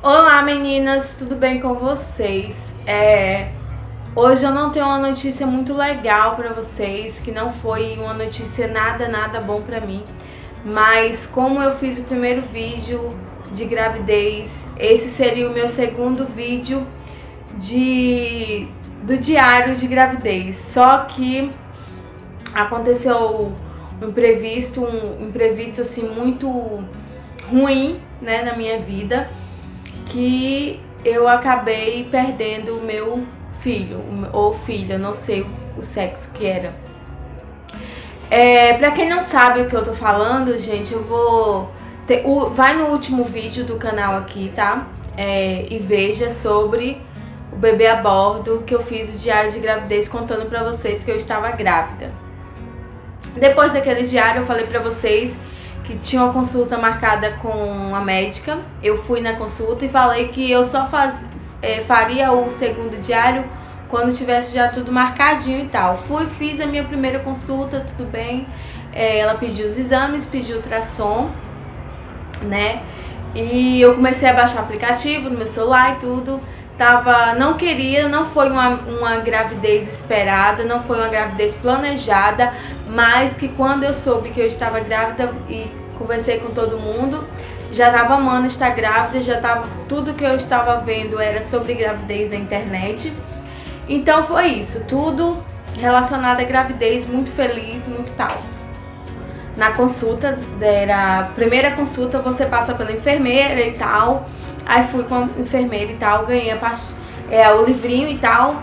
Olá meninas, tudo bem com vocês? Hoje eu não tenho uma notícia muito legal pra vocês, que não foi uma notícia nada bom pra mim. Mas como eu fiz o primeiro vídeo de gravidez, esse seria o meu segundo vídeo do diário de gravidez. Só que aconteceu um imprevisto assim muito ruim, né, na minha vida, que eu acabei perdendo o meu filho, ou filha, não sei o sexo que era. Pra quem não sabe o que eu tô falando, gente, eu vou... vai no último vídeo do canal aqui, tá? E veja sobre o bebê a bordo, que eu fiz o diário de gravidez contando pra vocês que eu estava grávida. Depois daquele diário eu falei pra vocês que tinha uma consulta marcada com a médica. Eu fui na consulta e falei que eu só faria o segundo diário quando tivesse já tudo marcadinho e tal. Fiz a minha primeira consulta, tudo bem. Ela pediu os exames, pediu ultrassom, né? E eu comecei a baixar o aplicativo no meu celular e tudo. Não foi uma gravidez esperada, não foi uma gravidez planejada, mas que quando eu soube que eu estava grávida e conversei com todo mundo, já estava amando estar grávida, tudo que eu estava vendo era sobre gravidez na internet. Então foi isso, tudo relacionado à gravidez, muito feliz, muito tal. Na consulta, a primeira consulta você passa pela enfermeira e tal. Aí fui com a enfermeira e tal, ganhei o livrinho e tal,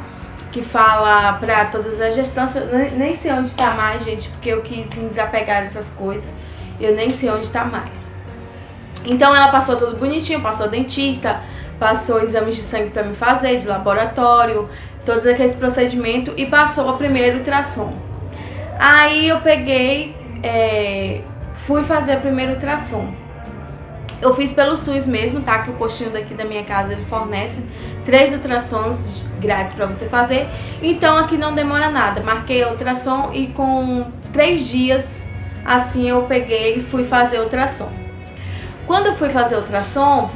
que fala pra todas as gestantes. Nem sei onde tá mais, gente, porque eu quis me desapegar dessas coisas. Eu nem sei onde tá mais. Então ela passou tudo bonitinho, passou dentista, passou exames de sangue pra me fazer, de laboratório, todos aqueles procedimentos, e passou o primeiro ultrassom. Aí eu peguei, fui fazer o primeiro ultrassom. Eu fiz pelo SUS mesmo, tá? Que o postinho daqui da minha casa, ele fornece 3 ultrassons grátis pra você fazer. Então aqui não demora nada. Marquei a ultrassom e com 3 dias, assim, eu peguei e fui fazer ultrassom. Quando eu fui fazer ultrassom,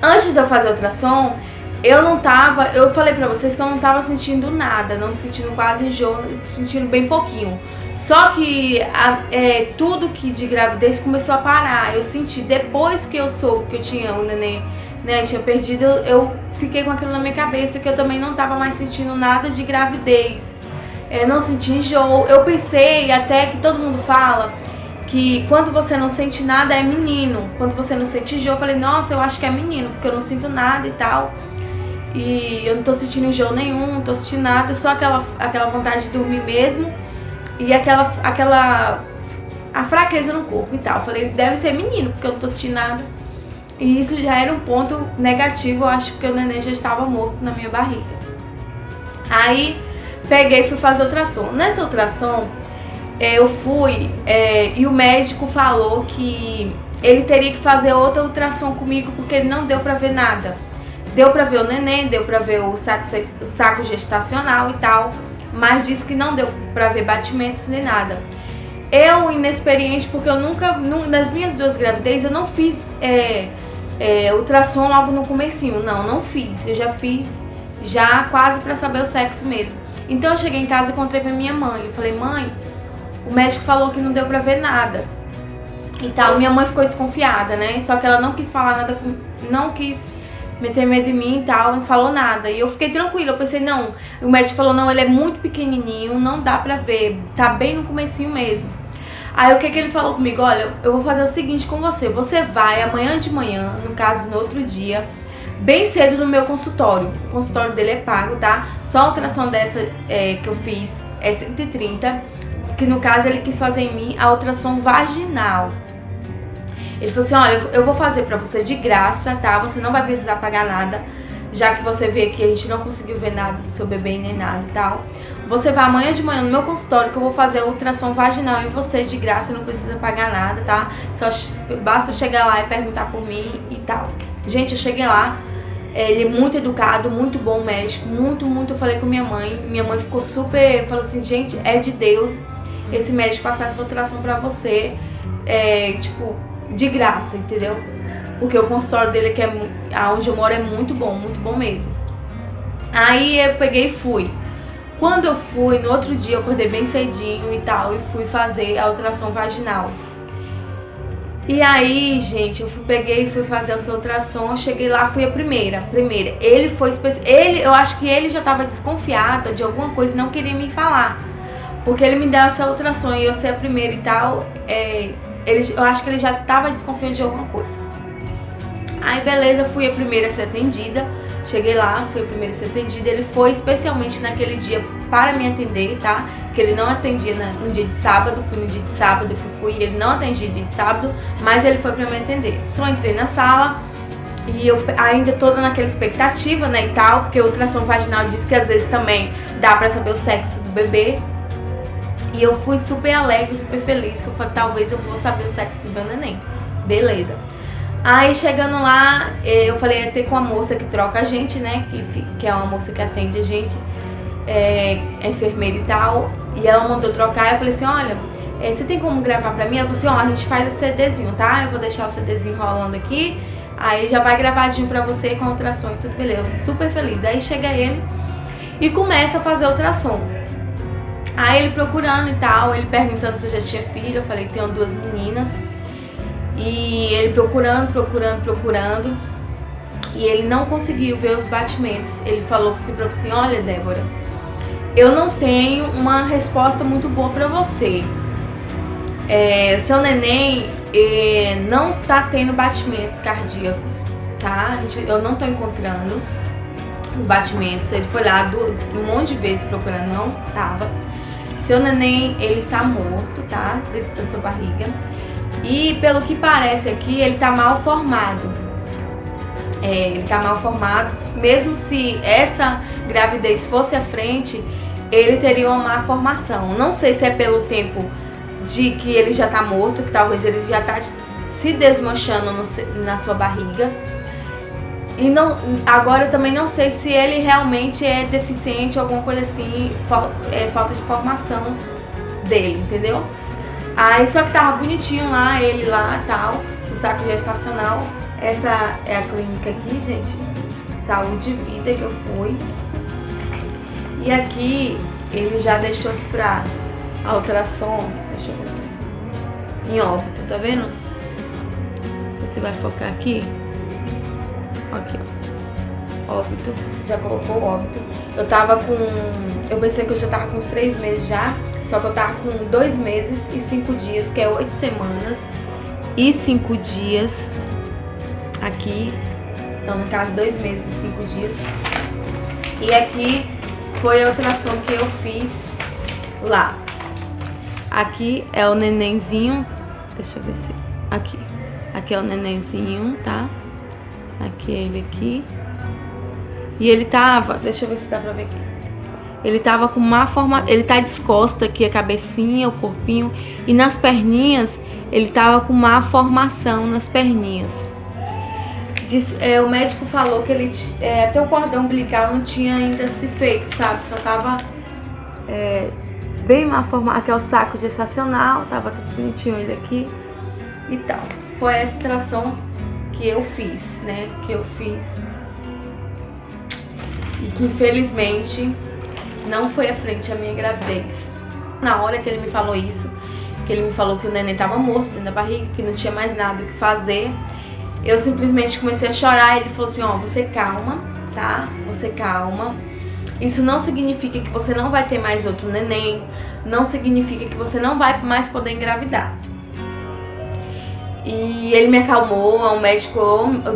antes de eu fazer ultrassom, eu falei pra vocês que eu não tava sentindo nada, não sentindo quase enjoo, sentindo bem pouquinho. Só que tudo que de gravidez começou a parar. Eu senti, depois que eu soube que eu tinha o neném, né, tinha perdido, eu fiquei com aquilo na minha cabeça, que eu também não tava mais sentindo nada de gravidez. Não senti enjoo. Eu pensei até que todo mundo fala que quando você não sente nada é menino. Quando você não sente enjoo, eu falei, nossa, eu acho que é menino, porque eu não sinto nada e tal. E eu não tô sentindo enjoo nenhum, não tô sentindo nada, só aquela vontade de dormir mesmo. E a fraqueza no corpo e tal. Eu falei, deve ser menino, porque eu não tô sentindo nada. E isso já era um ponto negativo, eu acho, porque o neném já estava morto na minha barriga. Aí peguei e fui fazer ultrassom. Nessa ultrassom, eu fui e o médico falou que ele teria que fazer outra ultrassom comigo, porque ele não deu pra ver nada. Deu pra ver o neném, deu pra ver o saco gestacional e tal, mas disse que não deu pra ver batimentos nem nada. Eu, inexperiente, porque eu nas minhas 2 gravidez, eu não fiz ultrassom logo no comecinho. Não fiz. Eu já fiz quase pra saber o sexo mesmo. Então eu cheguei em casa e contei pra minha mãe. Eu falei, mãe, o médico falou que não deu pra ver nada e tal. Minha mãe ficou desconfiada, né? Só que ela não quis falar nada, não quis meter medo em mim e tal, não falou nada. E eu fiquei tranquila, eu pensei, não. O médico falou, não, ele é muito pequenininho, não dá pra ver, tá bem no comecinho mesmo. Aí o que ele falou comigo? Olha, eu vou fazer o seguinte com você. Você vai amanhã de manhã, no caso no outro dia, bem cedo no meu consultório. O consultório dele é pago, tá? Só a ultrassom dessa que eu fiz é 130, que no caso ele quis fazer em mim a ultrassom vaginal. Ele falou assim, olha, eu vou fazer pra você de graça, tá? Você não vai precisar pagar nada, já que você vê que a gente não conseguiu ver nada do seu bebê nem nada e tal. Você vai amanhã de manhã no meu consultório, que eu vou fazer a ultrassom vaginal em você de graça, não precisa pagar nada, tá? Só basta chegar lá e perguntar por mim e tal. Gente, eu cheguei lá, ele é muito educado, muito bom médico, muito, eu falei com minha mãe ficou super, falou assim, gente, é de Deus esse médico passar essa ultrassom pra você, tipo, de graça, entendeu? porque o consultório dele, que é onde eu moro, é muito bom mesmo. Aí eu peguei e fui. Quando eu fui, no outro dia eu acordei bem cedinho e tal, e fui fazer a ultrassom vaginal. E aí, gente, peguei e fui fazer essa ultrassom, eu cheguei lá, fui a primeira. Eu acho que ele já tava desconfiado de alguma coisa e não queria me falar. Porque ele me deu essa ultrassom e eu ser a primeira e tal, eu acho que ele já tava desconfiando de alguma coisa. Aí beleza, fui a primeira a ser atendida. Cheguei lá, fui a primeira a ser atendida. Ele foi especialmente naquele dia para me atender, tá? Que ele não atendia no dia de sábado. Fui no dia de sábado que eu fui, ele não atendia no dia de sábado, mas ele foi para me atender. Então eu entrei na sala e eu ainda toda naquela expectativa, né, e tal, porque o ultrassom vaginal diz que às vezes também dá pra saber o sexo do bebê. E eu fui super alegre, super feliz, que eu falei, talvez eu vou saber o sexo do meu neném. Beleza. Aí chegando lá, eu falei, ia ter com a moça que troca a gente, né, que é uma moça que atende a gente, é enfermeira e tal, e ela mandou trocar. Eu falei assim, olha, você tem como gravar pra mim? Ela falou assim, ó, a gente faz o CDzinho, tá? Eu vou deixar o CDzinho rolando aqui, aí já vai gravadinho pra você com a ultrassom e tudo, beleza. Super feliz. Aí chega ele e começa a fazer a ultrassom. Aí ele procurando e tal, ele perguntando se eu já tinha filho, eu falei que tenho 2 meninas. E ele procurando, e ele não conseguiu ver os batimentos. Ele falou assim, olha, Débora, eu não tenho uma resposta muito boa pra você. Seu neném não tá tendo batimentos cardíacos, tá? Eu não tô encontrando os batimentos. Ele foi lá um monte de vezes procurando, não tava. Seu neném, ele está morto, tá? Dentro da sua barriga. E pelo que parece aqui, ele tá mal formado. Ele tá mal formado. Mesmo se essa gravidez fosse à frente, ele teria uma má formação. Não sei se é pelo tempo de que ele já tá morto, que talvez ele já tá se desmanchando na sua barriga. E não, agora eu também não sei se ele realmente é deficiente ou alguma coisa assim, falta de formação dele, entendeu? Aí só que tava bonitinho lá, ele lá, tal, o saco gestacional. Essa é a clínica aqui, gente, Saúde e Vida, que eu fui. E aqui ele já deixou aqui pra a ultrassom, deixa eu ver, em óbito, tá vendo? Você vai focar aqui. Aqui, ó, óbito, já colocou o óbito. Eu pensei que eu já tava com uns 3 meses já. Só que eu tava com 2 meses e 5 dias, que é 8 semanas e 5 dias aqui. Então, no caso, 2 meses e 5 dias. E aqui foi a ultrassom que eu fiz lá. Aqui é o nenenzinho. Deixa eu ver se... Aqui é o nenenzinho, tá? Aqui é ele aqui. E ele tava... Deixa eu ver se dá pra ver aqui. Ele tava com má forma, ele tá descosta aqui, a cabecinha, o corpinho, e nas perninhas, ele tava com má formação nas perninhas. O médico falou que ele até o cordão umbilical não tinha ainda se feito, sabe? Só tava bem má formação. Aqui é o saco gestacional, tava tudo bonitinho ele aqui e tal. Foi essa ultrassom que eu fiz, né? E que infelizmente não foi à frente a minha gravidez. Na hora que ele me falou isso, que ele me falou que o neném tava morto dentro da barriga, que não tinha mais nada o que fazer, eu simplesmente comecei a chorar. Ele falou assim, ó, você calma, tá? Você calma. Isso não significa que você não vai ter mais outro neném, não significa que você não vai mais poder engravidar. E ele me acalmou, o médico,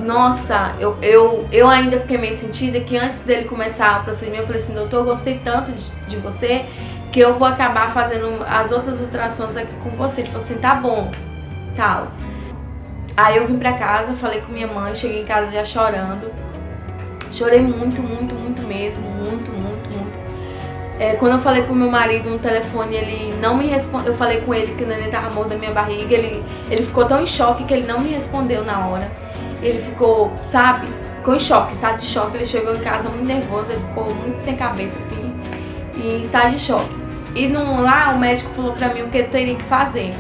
nossa, eu ainda fiquei meio sentida que antes dele começar o procedimento, eu falei assim, doutor, eu gostei tanto de você que eu vou acabar fazendo as outras ultrassons aqui com você. Ele falou assim, tá bom, tal. Aí eu vim pra casa, falei com minha mãe, cheguei em casa já chorando. Chorei muito mesmo, muito. Quando eu falei pro meu marido no telefone, ele não me respondeu. Eu falei com ele que o neném tava morto da minha barriga. Ele ficou tão em choque que ele não me respondeu na hora. Ele ficou, sabe? Ficou em choque, estado de choque. Ele chegou em casa muito nervoso, ele ficou muito sem cabeça, assim, e estado de choque. E lá o médico falou pra mim o que eu teria que fazer.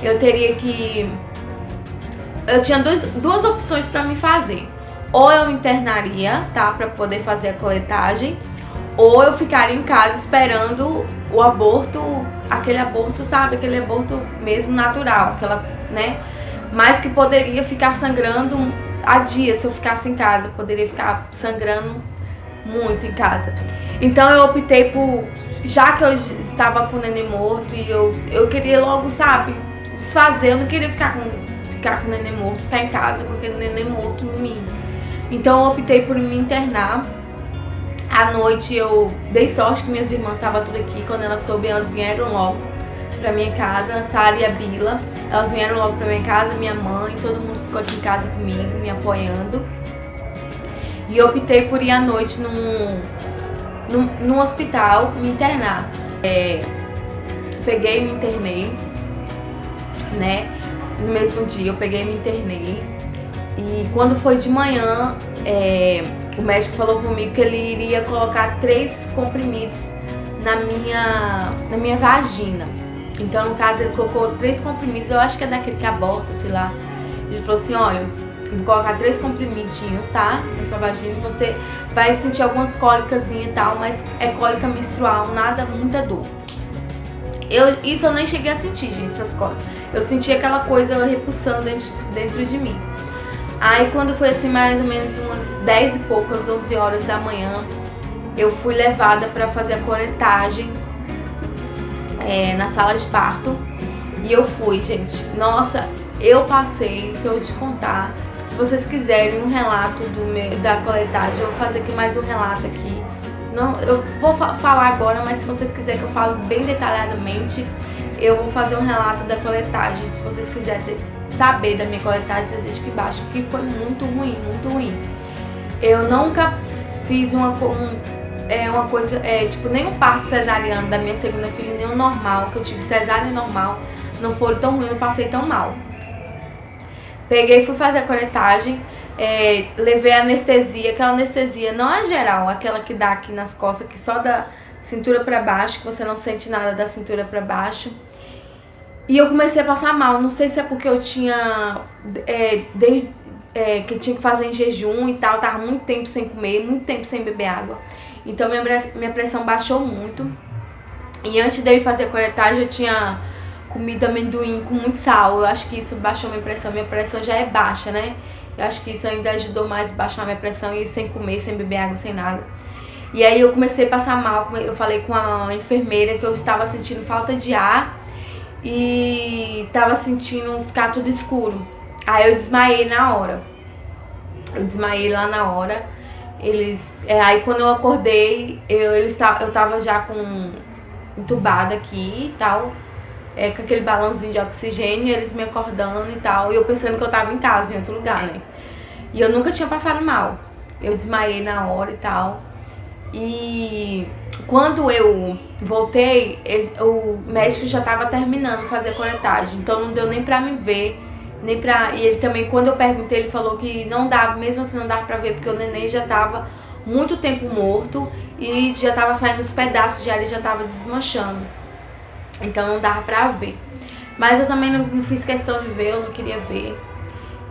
Eu teria que eu tinha duas opções pra me fazer. Ou eu me internaria, tá? Pra poder fazer a coletagem. Ou eu ficaria em casa esperando o aborto, aquele aborto, sabe? Aquele aborto mesmo natural, aquela, né? Mas que poderia ficar sangrando há dias se eu ficasse em casa. Poderia ficar sangrando muito em casa. Então eu optei por, já que eu estava com o neném morto e eu queria logo, sabe, desfazer. Eu não queria ficar com o neném morto, ficar em casa com aquele neném morto em mim. Então eu optei por me internar. À noite eu dei sorte que minhas irmãs estavam tudo aqui. Quando elas soube, elas vieram logo pra minha casa, a Sara e a Bila. Elas vieram logo pra minha casa, minha mãe, todo mundo ficou aqui em casa comigo, me apoiando. E eu optei por ir à noite num hospital, me internar. Peguei e me internei, né? No mesmo dia eu peguei e me internei. E quando foi de manhã, o médico falou comigo que ele iria colocar 3 comprimidos na minha vagina. Então, no caso, ele colocou 3 comprimidos, eu acho que é daquele que aborta, sei lá. Ele falou assim, olha, eu vou colocar 3 comprimidinhos, tá? Na sua vagina, você vai sentir algumas cólicas e tal, mas é cólica menstrual, nada, muita dor. Isso eu nem cheguei a sentir, gente, essas cólicas. Eu senti aquela coisa repulsando dentro de mim. Aí quando foi assim mais ou menos umas 10 e poucas, 11 horas da manhã, eu fui levada para fazer a coletagem na sala de parto. E eu fui, gente. Nossa, eu passei, se eu te contar, se vocês quiserem um relato da coletagem, eu vou fazer aqui mais um relato aqui. Não, eu vou falar agora, mas se vocês quiserem que eu fale bem detalhadamente, eu vou fazer um relato da coletagem. Se vocês quiserem saber da minha coletagem, vocês deixam aqui embaixo, que foi muito ruim, muito ruim. Eu nunca fiz uma coisa, tipo, nem um parto cesariano da minha segunda filha, nem o normal, que eu tive cesárea normal, não foi tão ruim, eu passei tão mal. Peguei e fui fazer a coletagem, levei anestesia, aquela anestesia não é geral, aquela que dá aqui nas costas, que só da cintura pra baixo, que você não sente nada da cintura pra baixo. E eu comecei a passar mal, não sei se é porque eu tinha, que tinha que fazer em jejum e tal, tava muito tempo sem comer, muito tempo sem beber água. Então minha pressão baixou muito. E antes de eu ir fazer a coletagem, eu tinha comido amendoim com muito sal. Eu acho que isso baixou minha pressão já é baixa, né? Eu acho que isso ainda ajudou mais a baixar minha pressão, e sem comer, sem beber água, sem nada. E aí eu comecei a passar mal, eu falei com a enfermeira que eu estava sentindo falta de ar e tava sentindo ficar tudo escuro. Aí eu desmaiei na hora. Eu desmaiei lá na hora. Aí quando eu acordei, eu tava já entubada aqui e tal, com aquele balãozinho de oxigênio, eles me acordando e tal, e eu pensando que eu tava em casa, em outro lugar, né? E eu nunca tinha passado mal. Eu desmaiei na hora e tal. E quando eu voltei, o médico já estava terminando de fazer a coletagem, então não deu nem pra me ver, e ele também, quando eu perguntei, ele falou que não dava, mesmo assim não dava pra ver, porque o neném já estava muito tempo morto e já estava saindo os pedaços de ar e já estava desmanchando, então não dava pra ver. Mas eu também não fiz questão de ver, eu não queria ver.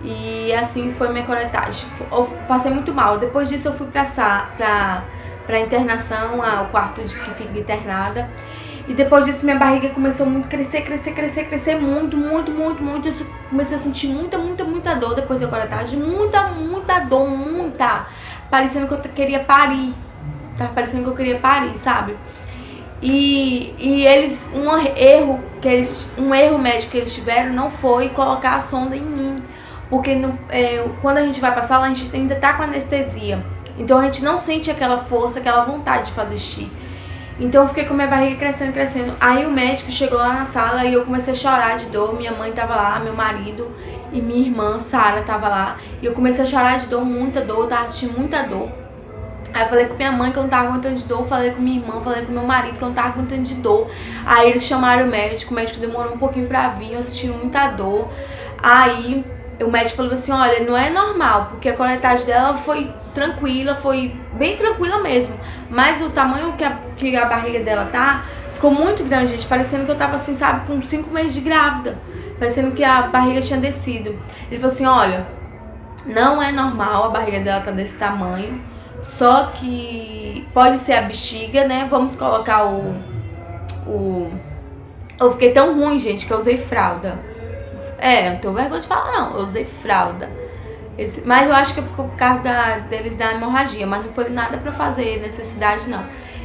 E assim foi minha coletagem. Eu passei muito mal. Depois disso eu fui pra internação, ao quarto de que fica internada. E depois disso minha barriga começou muito a crescer muito. Eu comecei a sentir muita dor depois da coletagem. Muita dor, parecendo que eu queria parir. Tava parecendo que eu queria parir, sabe? E eles, um erro médico que eles tiveram não foi colocar a sonda em mim. Porque quando a gente vai pra sala, a gente ainda tá com anestesia. Então a gente não sente aquela força, aquela vontade de fazer xixi. Então eu fiquei com minha barriga crescendo. Aí o médico chegou lá na sala e eu comecei a chorar de dor. Minha mãe tava lá, meu marido e minha irmã, Sara, tava lá. E eu comecei a chorar de dor, muita dor, eu tava sentindo muita dor. Aí eu falei com minha mãe que eu não tava aguentando de dor, falei com minha irmã, falei com meu marido que eu não tava aguentando de dor. Aí eles chamaram o médico demorou um pouquinho pra vir, eu sentindo muita dor. Aí o médico falou assim, olha, não é normal, porque a coletagem dela foi tranquila, foi bem tranquila mesmo. Mas o tamanho que a barriga dela ficou muito grande, gente, parecendo que eu tava assim, sabe, com 5 meses de grávida. parecendo que a barriga tinha descido. Ele falou assim, olha, não é normal a barriga dela tá desse tamanho, só que pode ser a bexiga, né? Vamos colocar Eu fiquei tão ruim, gente, que eu usei fralda. Não tenho vergonha de falar não, eu usei fralda. Mas eu acho que ficou por causa deles da hemorragia, mas não foi nada pra fazer necessidade não.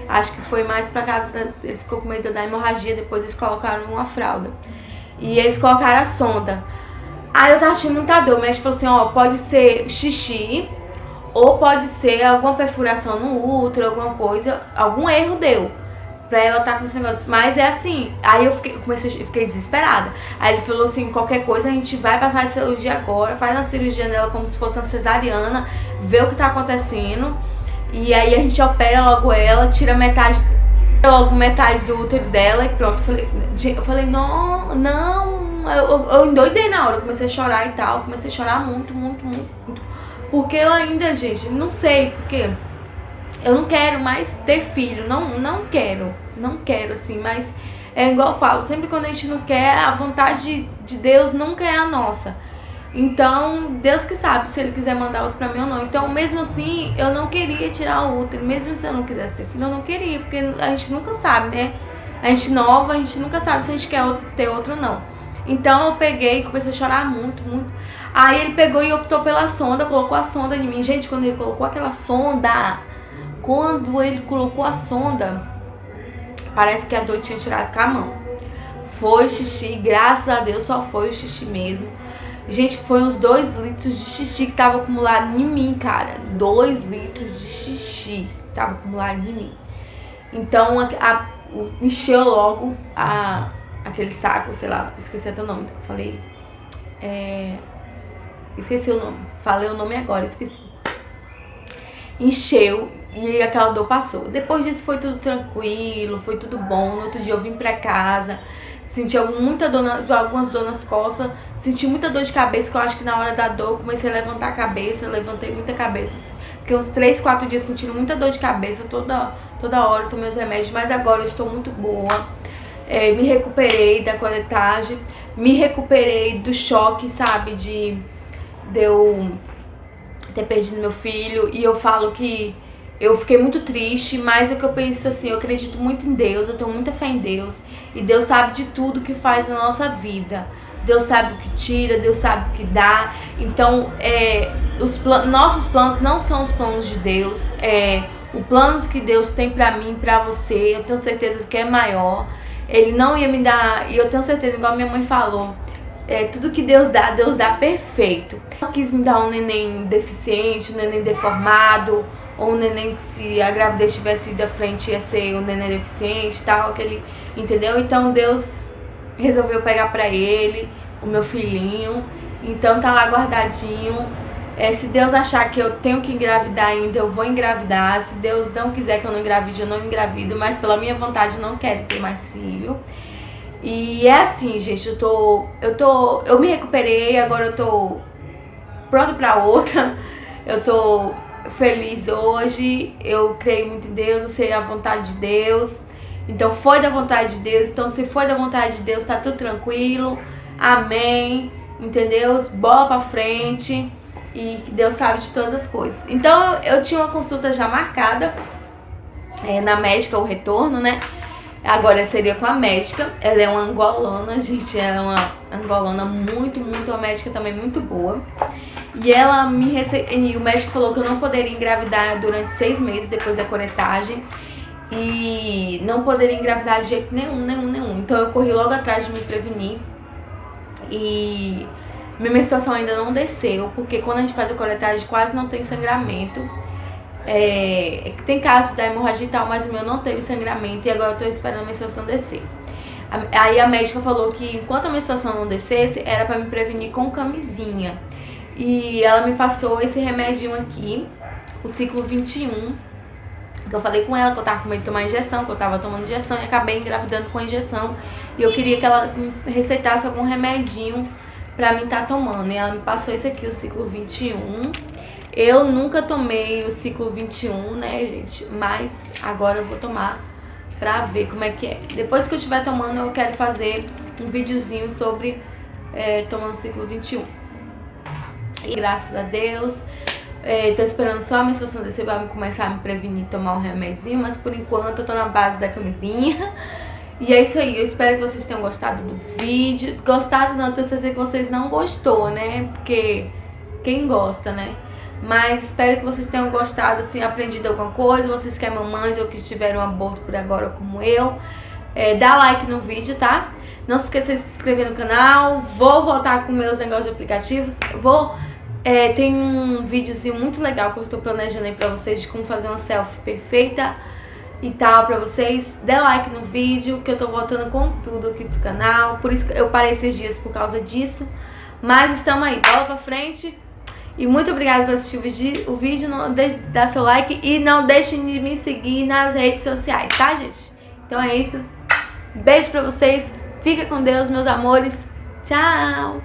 Acho que foi mais pra casa, eles ficou com medo da hemorragia, depois eles colocaram uma fralda. E eles colocaram a sonda. Aí eu tava achando muita dor, o médico falou assim, ó, pode ser xixi, ou pode ser alguma perfuração no útero, alguma coisa, algum erro deu pra ela tá com esse negócio. Mas é assim, aí eu fiquei desesperada. Aí ele falou assim, qualquer coisa a gente vai passar a cirurgia agora, faz a cirurgia dela como se fosse uma cesariana, vê o que tá acontecendo, e aí a gente opera logo ela, tira metade do útero dela e pronto. Eu falei não, eu endoidei na hora, eu comecei a chorar e tal, comecei a chorar muito, porque eu ainda, gente, não sei, porque eu não quero mais ter filho, não quero assim, mas é igual eu falo, sempre quando a gente não quer, a vontade de Deus nunca é a nossa. Então, Deus que sabe se ele quiser mandar outro pra mim ou não. Então, mesmo assim, eu não queria tirar o útero. Mesmo se eu não quisesse ter filho, eu não queria. Porque a gente nunca sabe, né? A gente nova, a gente nunca sabe se a gente quer ter outro ou não. Então, eu peguei e comecei a chorar muito. Aí, ele pegou e optou pela sonda, colocou a sonda em mim. Gente, quando ele colocou aquela sonda... parece que a dor tinha tirado com a mão. Foi xixi, graças a Deus, só foi o xixi mesmo. Gente, foi uns 2 litros de xixi que tava acumulado em mim, cara. 2 litros de xixi tava acumulado em mim. Então, encheu logo aquele saco, sei lá, esqueci até o nome que eu falei. Esqueci o nome. Falei o nome agora, esqueci. Encheu e aquela dor passou. Depois disso foi tudo tranquilo, foi tudo bom. No outro dia eu vim pra casa. Senti algumas dor nas costas, senti muita dor de cabeça, que eu acho que na hora da dor eu comecei a levantar a cabeça, levantei muita cabeça. Fiquei uns 3, 4 dias sentindo muita dor de cabeça, toda hora eu tomei os remédios, mas agora eu estou muito boa. Me recuperei da coletagem, me recuperei do choque, sabe, de eu ter perdido meu filho, e eu falo que eu fiquei muito triste, mas o que eu penso assim, eu acredito muito em Deus, eu tenho muita fé em Deus, e Deus sabe de tudo que faz na nossa vida. Deus sabe o que tira, Deus sabe o que dá. Então, nossos planos não são os planos de Deus. O plano que Deus tem pra mim, pra você, eu tenho certeza que é maior. Ele não ia me dar, e eu tenho certeza, igual minha mãe falou, tudo que Deus dá perfeito. Não quis me dar um neném deficiente, um neném deformado, ou um neném que, se a gravidez tivesse ido à frente, ia ser um neném deficiente e tal, entendeu? Então Deus resolveu pegar pra ele o meu filhinho, então tá lá guardadinho. Se Deus achar que eu tenho que engravidar ainda, eu vou engravidar. Se Deus não quiser que eu não engravide, eu não engravido, mas pela minha vontade eu não quero ter mais filho. E é assim, gente, eu me recuperei, agora eu tô pronta pra outra. Eu tô feliz hoje, eu creio muito em Deus, eu sei a vontade de Deus. Então foi da vontade de Deus, então se foi da vontade de Deus, tá tudo tranquilo. Amém, entendeu? Bola pra frente, e que Deus sabe de todas as coisas. Então eu tinha uma consulta já marcada na médica, o retorno, né? Agora seria com a médica. Ela é uma angolana, gente. Ela é uma angolana muito, uma médica também muito boa. E ela e o médico falou que eu não poderia engravidar durante 6 meses depois da curetagem. E não poderia engravidar de jeito nenhum. Então eu corri logo atrás de me prevenir. E minha menstruação ainda não desceu, porque quando a gente faz a curetagem quase não tem sangramento. Tem casos da hemorragia e tal, mas o meu não teve sangramento, e agora eu tô esperando a menstruação descer. Aí a médica falou que enquanto a menstruação não descesse, era pra me prevenir com camisinha. E ela me passou esse remedinho aqui, o ciclo 21, que eu falei com ela que eu tava com medo de tomar injeção, que eu tava tomando injeção e acabei engravidando com a injeção. E eu queria que ela me receitasse algum remedinho pra mim tá tomando. E ela me passou esse aqui, o ciclo 21. Eu nunca tomei o ciclo 21, né, gente? Mas agora eu vou tomar pra ver como é que é. Depois que eu estiver tomando, eu quero fazer um videozinho sobre tô no ciclo 21. E graças a Deus, tô esperando só a menstruação descer pra começar a me prevenir tomar um remédio, mas por enquanto eu tô na base da camisinha. E é isso aí, eu espero que vocês tenham gostado do vídeo. Gostado não, tenho certeza que vocês não gostou, né? Porque quem gosta, né? Mas espero que vocês tenham gostado, assim, aprendido alguma coisa. Vocês que é mamães ou que tiveram aborto por agora como eu, dá like no vídeo, tá? Não se esqueça de se inscrever no canal. Vou voltar com meus negócios de aplicativos. Tem um videozinho muito legal que eu estou planejando aí pra vocês de como fazer uma selfie perfeita e tal pra vocês. Dê like no vídeo que eu tô voltando com tudo aqui pro canal. Por isso que eu parei esses dias por causa disso. Mas estamos aí, bola pra frente. E muito obrigada por assistir o vídeo. Não deixe de dar seu like e não deixe de me seguir nas redes sociais, tá, gente? Então é isso. Beijo pra vocês. Fica com Deus, meus amores. Tchau!